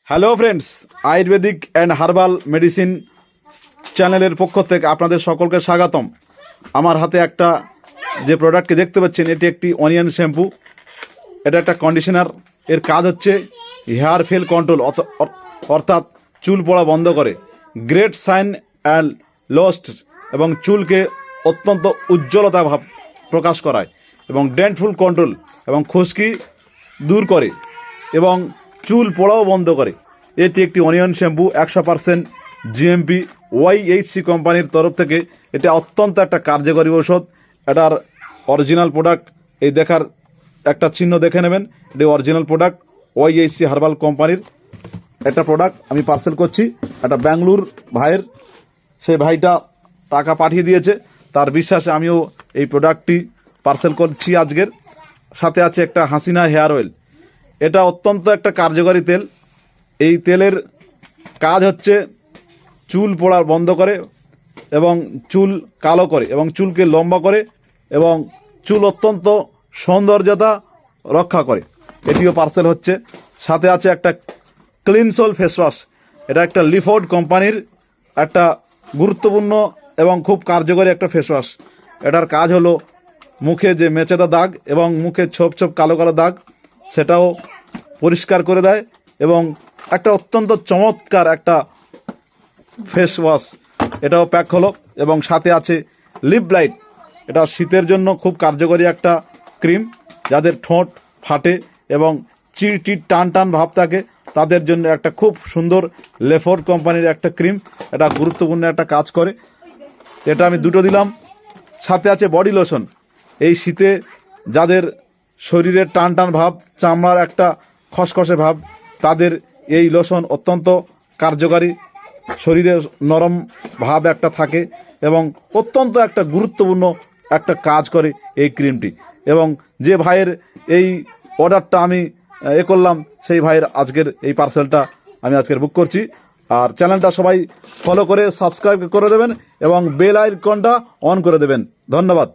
Hello friends, Ayurvedic and herbal medicine চ্যানেলের পক্ষ থেকে আপনাদের সকলকে স্বাগতম। আমার হাতে একটা যে প্রোডাক্টকে দেখতে পাচ্ছেন, এটি একটি অনিয়ন শ্যাম্পু। এটা একটা কন্ডিশনার। এর কাজ হচ্ছে হেয়ার ফেল কন্ট্রোল, অর্থাৎ চুল পড়া বন্ধ করে, গ্রেট শাইন অ্যান্ড লস্ট এবং চুলকে অত্যন্ত উজ্জ্বলতা ভাব প্রকাশ করায় এবং ডেন্টফুল কন্ট্রোল এবং খুশকি দূর করে এবং চুল পড়াও বন্ধ করে। এটি একটি অনিয়ন শ্যাম্পু, 100% জিএমপি ওয়াইএইচসি কোম্পানির তরফ থেকে। এটা অত্যন্ত একটা কার্যকরী ঔষধ। এটার অরিজিনাল প্রোডাক্ট এই দেখার একটা চিহ্ন দেখে নেবেন। এটি অরিজিনাল প্রোডাক্ট ওয়াইএইচসি হার্বাল কোম্পানির একটা প্রোডাক্ট আমি পার্সেল করছি। একটা ব্যাঙ্গালোর ভাইয়ের, সেই ভাইটা টাকা পাঠিয়ে দিয়েছে, তার বিশ্বাসে আমিও এই প্রোডাক্টটি পার্সেল করছি আজকের। সাথে আছে একটা হাসিনা হেয়ার অয়েল। এটা অত্যন্ত একটা কার্যকরী তেল। এই তেলের কাজ হচ্ছে চুল পড়া বন্ধ করে এবং চুল কালো করে এবং চুলকে লম্বা করে এবং চুল অত্যন্ত সৌন্দর্যতা রক্ষা করে। এটিও পার্সেল হচ্ছে। সাথে আছে একটা ক্লিনসোল ফেস ওয়াশ। এটা একটা লিফোর্ড কোম্পানির একটা গুরুত্বপূর্ণ এবং খুব কার্যকরী একটা ফেস ওয়াশ। এটার কাজ হলো মুখে যে মেচেদা দাগ এবং মুখে ছোপ ছোপ কালো কালো দাগ, সেটাও পরিষ্কার করে দেয় এবং একটা অত্যন্ত চমৎকার একটা ফেস ওয়াশ। এটাও প্যাক হলো এবং সাথে আছে লিপ ব্লাইট। এটা শীতের জন্য খুব কার্যকরী একটা ক্রিম। যাদের ঠোঁট ফাটে এবং চিড় টান টান ভাব থাকে, তাদের জন্য একটা খুব সুন্দর লেফোর্ড কোম্পানির একটা ক্রিম। এটা গুরুত্বপূর্ণ একটা কাজ করে। এটা আমি দুটো দিলাম। সাথে আছে বডি লোশন। এই শীতে যাদের শরীরের টান টান ভাব, চামড়ার একটা খসখসে ভাব, তাদের এই লোশন অত্যন্ত কার্যকারী। শরীরে নরম ভাব একটা থাকে এবং অত্যন্ত একটা গুরুত্বপূর্ণ একটা কাজ করে এই ক্রিমটি। এবং যে ভাইয়ের এই অর্ডারটা আমি করলাম, সেই ভাইয়ের আজকের এই পার্সেলটা আমি আজকের বুক করছি। আর চ্যানেলটা সবাই ফলো করে সাবস্ক্রাইব করে দেবেন এবং বেল আইকনটা অন করে দেবেন। ধন্যবাদ।